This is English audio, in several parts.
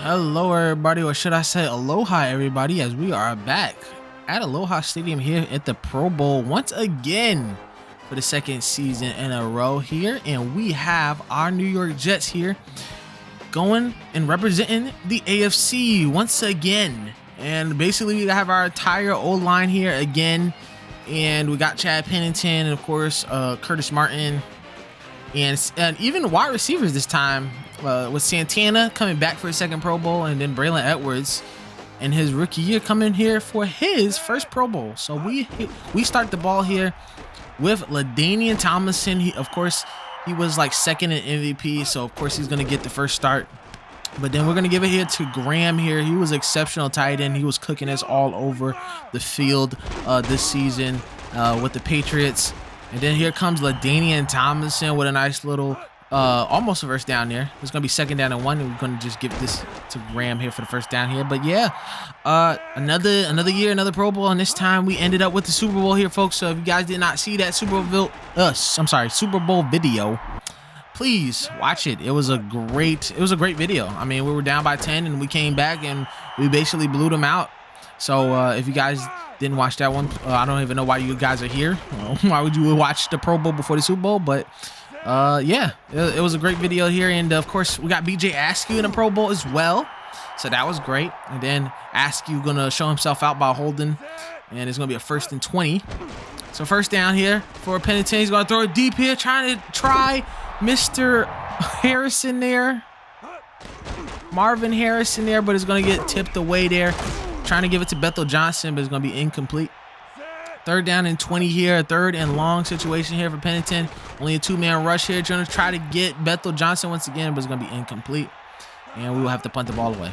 Hello everybody, or should I say aloha everybody, as we are back at Aloha Stadium here at the Pro Bowl once again for the second season in a row here, and we have our New York Jets here going and representing the AFC once again. And basically we have our entire O-line here again, and we got Chad Pennington and of course Curtis Martin and even wide receivers this time, with Santana coming back for his second Pro Bowl, and then Braylon Edwards in his rookie year coming here for his first Pro Bowl. So we start the ball here with LaDainian Tomlinson. Of course, he was like second in MVP, so of course he's going to get the first start. But then we're going to give it here to Graham here. He was exceptional tight end. He was cooking us all over the field this season with the Patriots. And then here comes LaDainian Tomlinson with a nice little almost a first down there. It's gonna be second down and 1, and we're gonna just give this to Graham here for the first down here. But yeah, another year, another Pro Bowl, and this time we ended up with the Super Bowl here, folks. So if you guys did not see that Super Bowl video, please watch it. It was a great video. I mean, we were down by 10 and we came back and we basically blew them out. So if you guys didn't watch that one, I don't even know why you guys are here. Why would you watch the Pro Bowl before the Super Bowl? But yeah, it was a great video here. And of course we got BJ Askew in the Pro Bowl as well, so that was great. And then Askew gonna show himself out by holding, and it's gonna be a 1st and 20. So first down here for Pennington. He's gonna throw it deep here, trying to try Mr. Harrison there, Marvin Harrison there, but it's gonna get tipped away there. Trying to give it to Bethel Johnson, but it's gonna be incomplete. 3rd down and 20 here, a 3rd and long situation here for Pennington. Only a 2-man rush here, trying to try to get Bethel Johnson once again, but it's gonna be incomplete, and we will have to punt the ball away.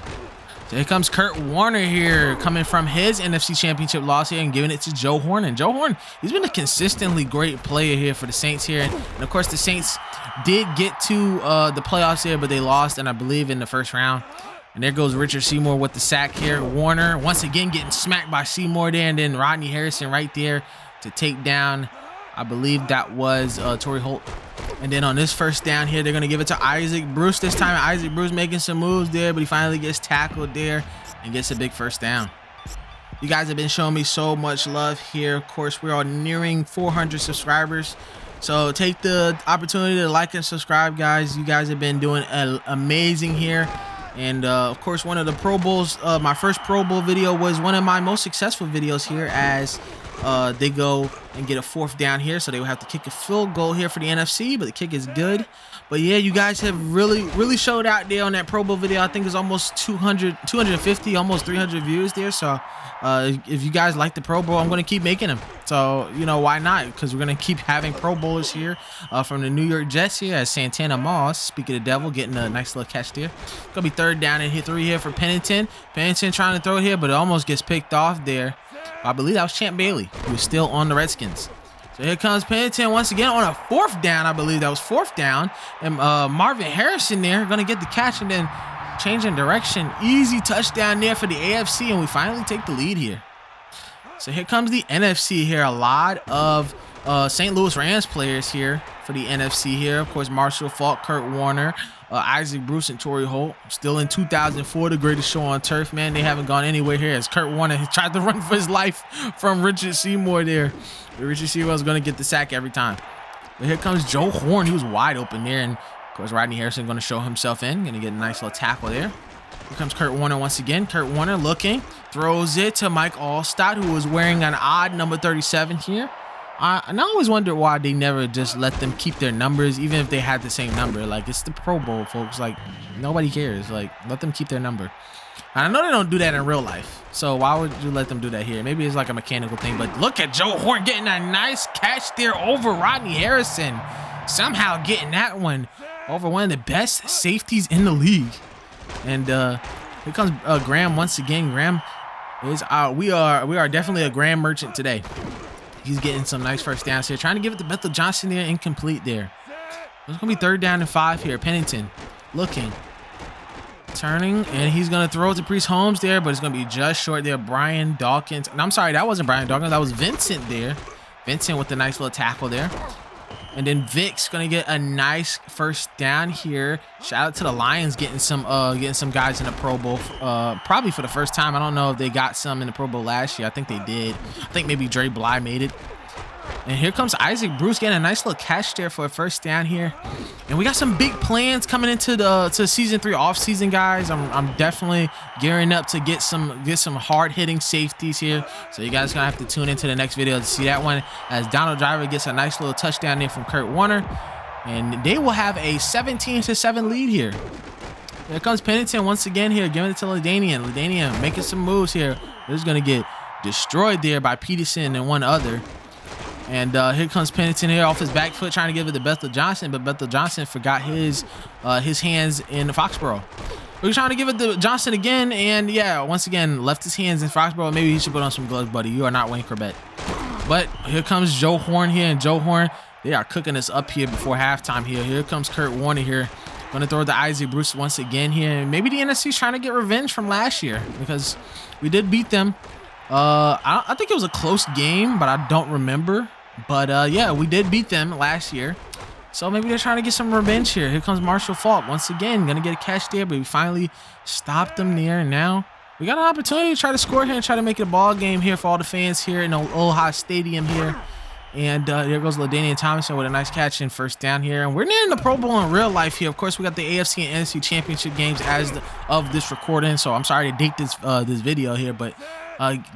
So here comes Kurt Warner here, coming from his NFC Championship loss here and giving it to Joe Horn. And Joe Horn, he's been a consistently great player here for the Saints here. And of course, the Saints did get to the playoffs here, but they lost, and I believe in the first round. And there goes Richard Seymour with the sack here. Warner once again getting smacked by Seymour there, and then Rodney Harrison right there to take down, I believe that was Torrey Holt. And then on this first down here, they're going to give it to Isaac Bruce. This time Isaac Bruce making some moves there, but he finally gets tackled there and gets a big first down. You guys have been showing me so much love here. Of course, we are nearing 400 subscribers. So take the opportunity to like and subscribe, guys. You guys have been doing amazing here. And of course, one of the Pro Bowls, my first Pro Bowl video was one of my most successful videos here, as they go and get a 4th down here. So they will have to kick a field goal here for the NFC, but the kick is good. But yeah, you guys have really showed out there on that Pro Bowl video. I think it's almost 250, almost 300 views there. So if you guys like the Pro Bowl, I'm going to keep making them. So, you know, why not? Because we're going to keep having Pro Bowlers here from the New York Jets here, as Santana Moss, speaking of the devil, getting a nice little catch there. It's going to be 3rd down and 3 here for Pennington. Pennington trying to throw it here, but it almost gets picked off there. I believe that was Champ Bailey, who was still on the Redskins. So here comes Pennington once again on a 4th down. I believe that was 4th down. And Marvin Harrison there going to get the catch and then changing direction. Easy touchdown there for the AFC, and we finally take the lead here. So here comes the NFC here. A lot of St. Louis Rams players here for the NFC here. Of course, Marshall Faulk, Kurt Warner, Isaac Bruce, and Torrey Holt. Still in 2004, the greatest show on turf, man. They haven't gone anywhere here, as Kurt Warner tried to run for his life from Richard Seymour there. But Richard Seymour was going to get the sack every time. But here comes Joe Horn. He was wide open there. And of course, Rodney Harrison going to show himself in. Going to get a nice little tackle there. Here comes Kurt Warner once again. Kurt Warner looking. Throws it to Mike Allstott, who was wearing an odd number 37 here. And I always wonder why they never just let them keep their numbers, even if they had the same number. Like, it's the Pro Bowl, folks. Like, nobody cares. Like, let them keep their number. And I know they don't do that in real life, so why would you let them do that here? Maybe it's like a mechanical thing, but look at Joe Horn getting a nice catch there over Rodney Harrison. Somehow getting that one over one of the best safeties in the league. And here comes Graham once again. Graham is we are definitely a Graham merchant today. He's getting some nice first downs here, trying to give it to Bethel Johnson there, incomplete there. It's gonna be 3rd down and 5 here. Pennington looking, turning, and he's gonna throw it to Priest Holmes there, but it's gonna be just short there. Brian Dawkins, and I'm sorry, that wasn't Brian Dawkins, that was Vincent there. Vincent with the nice little tackle there. And then Vic's gonna get a nice first down here. Shout out to the Lions getting some guys in the Pro Bowl, probably for the first time. I don't know if they got some in the Pro Bowl last year. I think they did. I think maybe Dre Bly made it. And here comes Isaac Bruce getting a nice little catch there for a first down here. And we got some big plans coming into the season 3 off season, guys. I'm definitely gearing up to get some hard hitting safeties here. So you guys gonna have to tune into the next video to see that one, as Donald Driver gets a nice little touchdown there from Kurt Warner. And they will have a 17-7 lead here. Here comes Pennington once again here, giving it to LaDainian. LaDainian making some moves here. They're just gonna get destroyed there by Peterson and one other. And here comes Pennington here off his back foot, trying to give it to Bethel Johnson, but Bethel Johnson forgot his hands in Foxborough. We're trying to give it to Johnson again, and yeah, once again left his hands in Foxborough. Maybe he should put on some gloves, buddy. You are not Wayne Corbett. But here comes Joe Horn here, and Joe Horn, they are cooking us up here before halftime here. Here comes Kurt Warner here, gonna throw it to Isaac Bruce once again here, and maybe the NFC's trying to get revenge from last year, because we did beat them. I think it was a close game, but I don't remember. But yeah, we did beat them last year, so maybe they're trying to get some revenge here. Here comes Marshall Falk once again, gonna get a catch there, but we finally stopped them there. And now we got an opportunity to try to score here and try to make it a ball game here for all the fans here in the Aloha Stadium here. And there goes LaDainian Thompson with a nice catch and first down here. And we're nearing the Pro Bowl in real life here. Of course, we got the AFC and NFC championship games of this recording, so I'm sorry to date this video here, but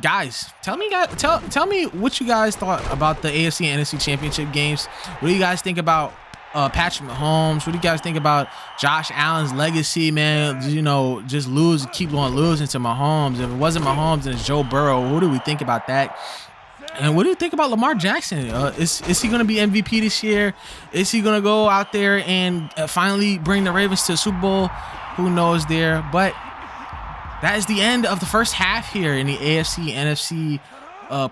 guys, tell me what you guys thought about the AFC and NFC championship games. What do you guys think about Patrick Mahomes? What do you guys think about Josh Allen's legacy, man? You know, just keep on losing to Mahomes. If it wasn't Mahomes, then it's Joe Burrow. What do we think about that? And what do you think about Lamar Jackson? Is he going to be MVP this year? Is he going to go out there and finally bring the Ravens to the Super Bowl? Who knows there? But that is the end of the first half here in the AFC NFC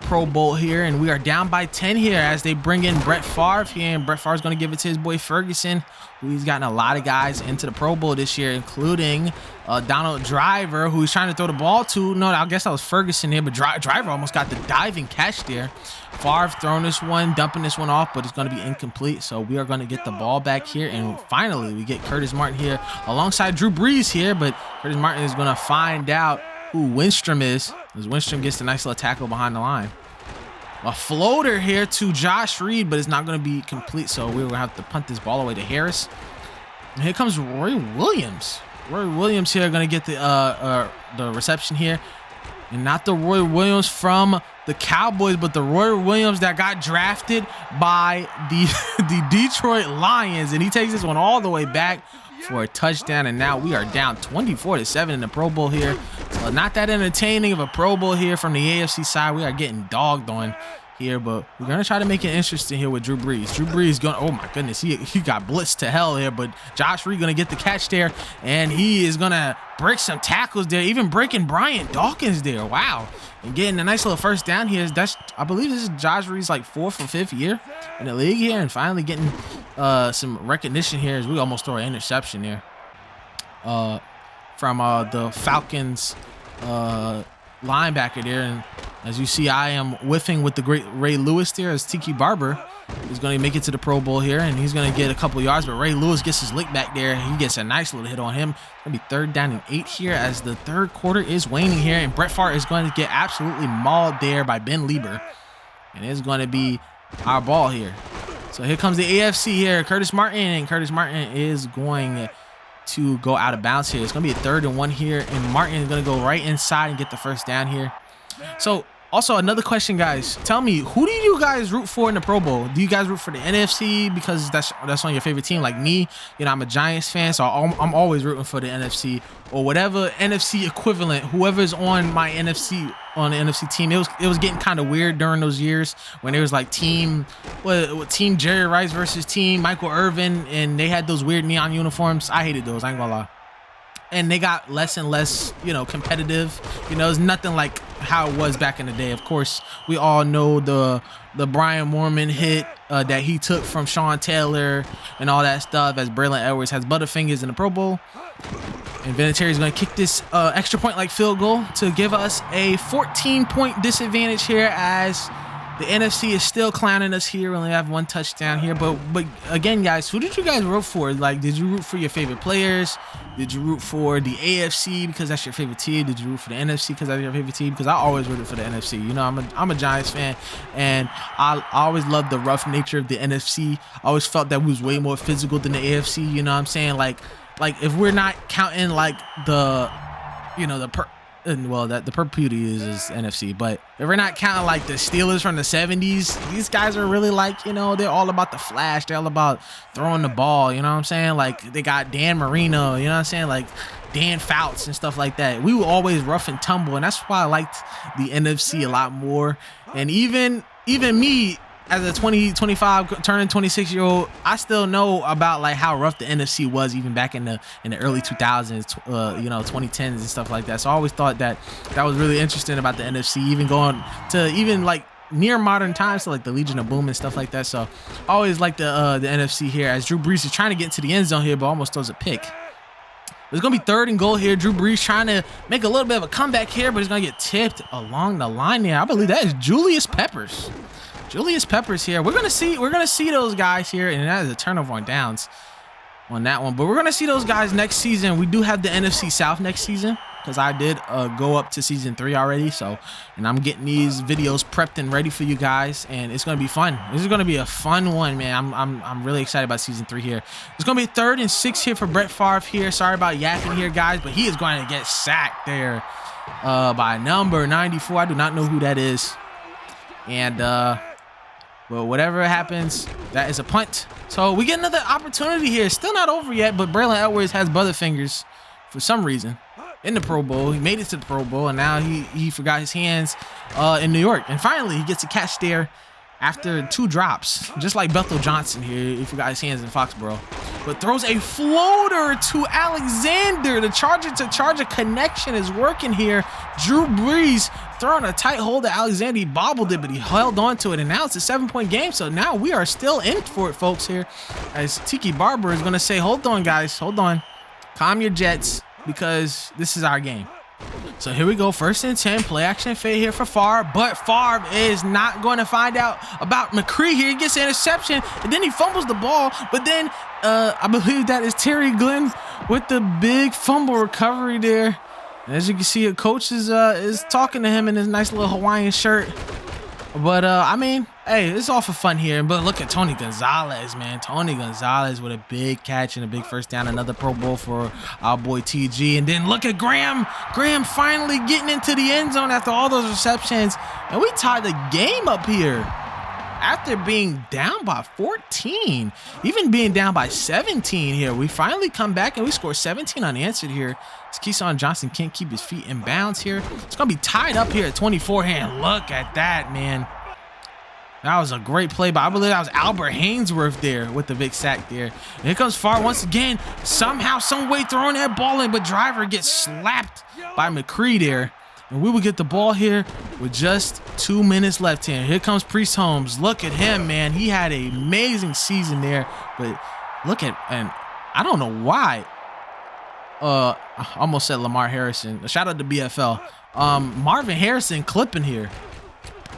Pro Bowl here, and we are down by 10 here as they bring in Brett Favre here, and Brett Favre's going to give it to his boy Ferguson, who he's gotten a lot of guys into the Pro Bowl this year, including Donald Driver, who he's trying to throw the ball to. No, I guess that was Ferguson here, but Driver almost got the diving catch there. Favre throwing this one, dumping this one off, but it's going to be incomplete. So we are going to get the ball back here, and finally we get Curtis Martin here alongside Drew Brees here, but Curtis Martin is going to find out who Winstrom is, as Winstrom gets a nice little tackle behind the line. A floater here to Josh Reed, but it's not going to be complete, so we're going to have to punt this ball away to Harris. And here comes Roy Williams. Roy Williams here going to get the reception here. And not the Roy Williams from the Cowboys, but the Roy Williams that got drafted by the Detroit Lions. And he takes this one all the way back for a touchdown, and now we are down 24-7 in the Pro Bowl here. So not that entertaining of a Pro Bowl here from the AFC side. We are getting dogged on here, but we're gonna try to make it interesting here with Drew Brees. Drew Brees going, oh my goodness, he got blitzed to hell here, but Josh Reed gonna get the catch there, and he is gonna break some tackles there, even breaking Brian Dawkins there. Wow. And getting a nice little first down here. I believe this is Josh Reed's like 4th or 5th year in the league here, and finally getting some recognition here as we almost throw an interception here from the Falcons linebacker there. And as you see, I am whiffing with the great Ray Lewis there, as Tiki Barber is going to make it to the Pro Bowl here, and he's going to get a couple yards, but Ray Lewis gets his lick back there. He gets a nice little hit on him. It's going to be 3rd down and 8 here as the third quarter is waning here, and Brett Favre is going to get absolutely mauled there by Ben Lieber, and it's going to be our ball here. So here comes the AFC here, Curtis Martin, and Curtis Martin is going to go out of bounds here. It's going to be a 3rd and 1 here, and Martin is going to go right inside and get the first down here. So also another question, guys, tell me, who do you guys root for in the Pro Bowl? Do you guys root for the NFC because that's on your favorite team? Like me, you know, I'm a Giants fan, so I'm always rooting for the NFC, or whatever NFC equivalent, whoever's on my NFC team. It was getting kind of weird during those years when there was like team Jerry Rice versus team Michael Irvin, and they had those weird neon uniforms. I hated those, I ain't gonna lie. And they got less and less, you know, competitive. You know, it's nothing like how it was back in the day. Of course, we all know the Brian Moorman hit that he took from Sean Taylor and all that stuff, as Braylon Edwards has Butterfingers in the Pro Bowl. And Vinatieri is going to kick this extra point like field goal to give us a 14-point disadvantage here, as The NFC is still clowning us here. We only have 1 touchdown here. But again, guys, who did you guys root for? Like, did you root for your favorite players? Did you root for the AFC because that's your favorite team? Did you root for the NFC because that's your favorite team? Because I always rooted for the NFC. You know, I'm a Giants fan, and I always loved the rough nature of the NFC. I always felt that we was way more physical than the AFC. You know what I'm saying? Like if we're not counting like the, you know, the perpetuity is NFC, but if we're not counting like the Steelers from the 70s, these guys are really like, you know, they're all about the flash. They're all about throwing the ball. You know what I'm saying? Like they got Dan Marino, you know what I'm saying? Like Dan Fouts and stuff like that. We were always rough and tumble, and that's why I liked the NFC a lot more. And even me, as a 25 turning 26-year-old, I still know about like how rough the NFC was even back in the early 2000s, you know, 2010s and stuff like that. So I always thought that was really interesting about the NFC, even going to even like near modern times, so like the Legion of Boom and stuff like that. So I always like the NFC here, as Drew Brees is trying to get into the end zone here, but almost throws a pick. It's going to be 3rd and goal here. Drew Brees trying to make a little bit of a comeback here, but he's going to get tipped along the line there. I believe that is Julius Peppers. Julius Peppers here. We're gonna see those guys here, and that is a turnover on downs on that one. But we're gonna see those guys next season. We do have the NFC South next season, because I did go up to season 3 already. So, and I'm getting these videos prepped and ready for you guys, and it's gonna be fun. This is gonna be a fun one, man. I'm really excited about season 3 here. It's gonna be 3rd and 6 here for Brett Favre here. Sorry about yapping here, guys, but he is going to get sacked there by number 94. I do not know who that is, and well, whatever happens, that is a punt. So we get another opportunity here. Still not over yet, but Braylon Edwards has butterfingers for some reason in the Pro Bowl. He made it to the Pro Bowl, and now he forgot his hands in New York. And finally, he gets a catch there after 2 drops, just like Bethel Johnson here. He forgot his hands in Foxborough, but throws a floater to Alexander. The Charger-to-Charger connection is working here. Drew Brees throwing a tight hold to Alexander. He bobbled it, but he held on to it, and now it's a 7-point game. So now we are still in for it, folks, here, as Tiki Barber is going to say, hold on, guys, hold on. Calm your jets, because this is our game. So here we go, 1st and 10, play action fade here for Favre, but Favre is not going to find out about McCree here. He gets an interception, and then he fumbles the ball, but then I believe that is Terry Glenn with the big fumble recovery there. And as you can see, a coach is talking to him in his nice little Hawaiian shirt. But, I mean, hey, it's all for fun here. But look at Tony Gonzalez, man. Tony Gonzalez with a big catch and a big first down. Another Pro Bowl for our boy TG. And then look at Graham. Graham finally getting into the end zone after all those receptions. And we tied the game up here after being down by 14. Even being down by 17 here. We finally come back and we score 17 unanswered here. Keyshawn Johnson can't keep his feet in bounds here. It's going to be tied up here at 24. And look at that, man. That was a great play, but I believe that was Albert Hainsworth there with the big sack there. And here comes Favre once again. Somehow, some way throwing that ball in, but Driver gets slapped by McCree there. And we will get the ball here with just 2 minutes left here. Here comes Priest Holmes. Look at him, man. He had an amazing season there. But look at, and I don't know why. I almost said Lamar Harrison. Shout out to BFL. Marvin Harrison clipping here.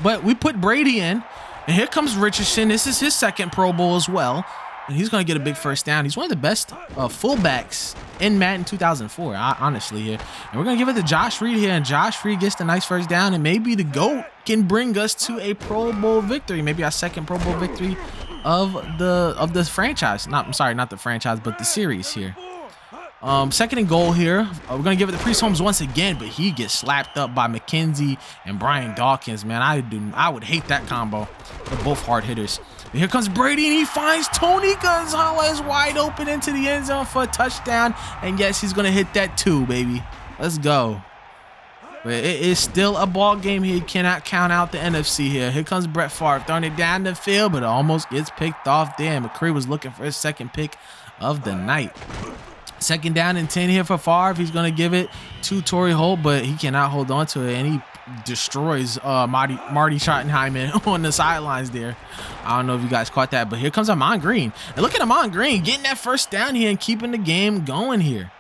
But we put Brady in. And here comes Richardson. This is his 2nd Pro Bowl as well. And he's going to get a big first down. He's one of the best fullbacks in Madden 2004, honestly, here. And we're going to give it to Josh Reed here. And Josh Reed gets the nice first down. And maybe the GOAT can bring us to a Pro Bowl victory. Maybe our 2nd Pro Bowl victory of the franchise. I'm sorry, not the franchise, but the series here. 2nd and goal here. We're going to give it to Priest Holmes once again, but he gets slapped up by McKenzie and Brian Dawkins, man. I would hate that combo. They're both hard hitters. And here comes Brady, and he finds Tony Gonzalez wide open into the end zone for a touchdown. And yes, he's going to hit that too, baby. Let's go. But it is still a ball game here. You cannot count out the NFC here. Here comes Brett Favre throwing it down the field, but it almost gets picked off there. And McCree was looking for his 2nd pick of the night. 2nd down and 10 here for Favre. He's going to give it to Torrey Holt, but he cannot hold on to it, and he destroys Marty Schottenheimer on the sidelines there. I don't know if you guys caught that, but here comes Ahman Green. And look at Ahman Green getting that first down here and keeping the game going here.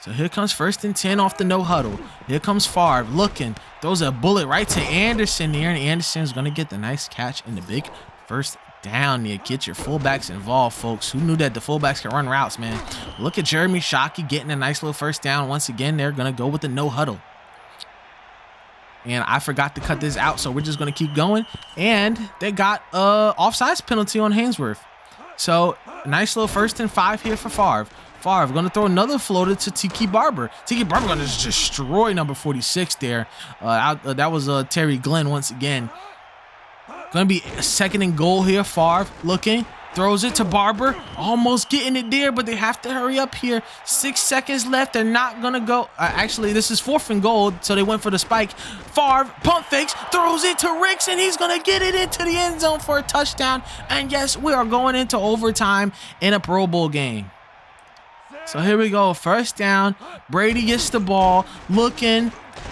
So here comes 1st and 10 off the no huddle. Here comes Favre looking, throws a bullet right to Anderson there, and Anderson's gonna get the nice catch and the big first down there. Get your fullbacks involved, folks. Who knew that the fullbacks can run routes, man? Look at Jeremy Shockey getting a nice little first down. Once again, they're gonna go with the no huddle. And I forgot to cut this out, so we're just gonna keep going. And they got offsides penalty on Hainsworth. So nice little 1st and 5 here for Favre. Favre gonna throw another floater to Tiki Barber. Tiki Barber gonna just destroy number 46 there. That was Terry Glenn once again. Gonna be 2nd and goal here. Favre looking, throws it to Barber, almost getting it there, but they have to hurry up here. 6 seconds left. They're not gonna go. Actually, this is 4th and goal, so they went for the spike. Favre pump fakes, throws it to Ricks, and he's gonna get it into the end zone for a touchdown. And yes, we are going into overtime in a Pro Bowl game. So here we go, 1st down. Brady gets the ball, looking.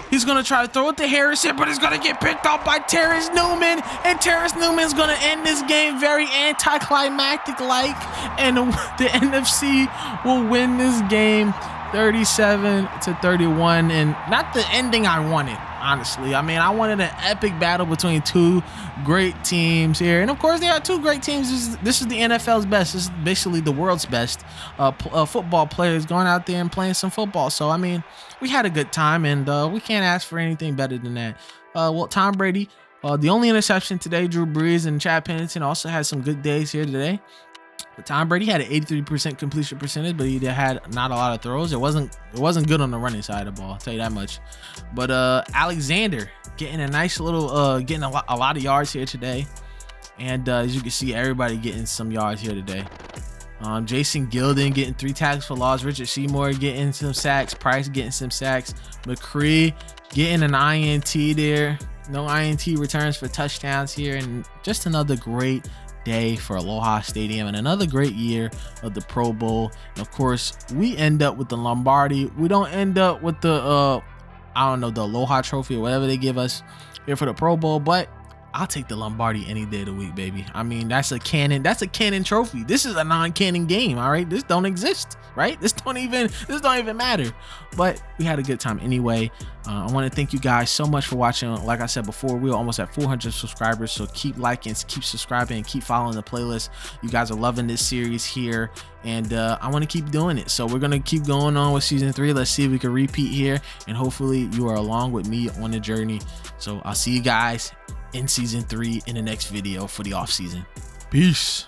He's going to try to throw it to Harrison, but it's going to get picked up by Terrence Newman. And Terrence Newman's going to end this game very anticlimactic-like. And the NFC will win this game 37-31. And not the ending I wanted, honestly. I mean, I wanted an epic battle between 2 great teams here. And of course, there are 2 great teams. This is the NFL's best. This is basically the world's best football players going out there and playing some football. So, I mean, we had a good time, and we can't ask for anything better than that. Well, Tom Brady, the only interception today, Drew Brees and Chad Pennington also had some good days here today. But Tom Brady had an 83% completion percentage, but he had not a lot of throws. It wasn't good on the running side of the ball, I'll tell you that much. But Alexander getting a nice little getting a lot of yards here today. And as you can see, everybody getting some yards here today. Jason Gilden getting 3 tackles for loss. Richard Seymour getting some sacks. Price getting some sacks. McCree getting an INT there. No INT returns for touchdowns here. And just another great day for Aloha Stadium and another great year of the Pro Bowl. And of course, we end up with the Lombardi. We don't end up with the I don't know, the Aloha Trophy or whatever they give us here for the Pro Bowl, but I'll take the Lombardi any day of the week, baby. I mean, that's a canon trophy. This is a non-canon game, all right? This don't exist, right? This don't even matter. But we had a good time anyway. I want to thank you guys so much for watching. Like I said before, we're almost at 400 subscribers, so keep liking, keep subscribing, and keep following the playlist. You guys are loving this series here, and I want to keep doing it. So we're gonna keep going on with season 3. Let's see if we can repeat here, and hopefully you are along with me on the journey. So I'll see you guys in season 3 in the next video for the off season. Peace.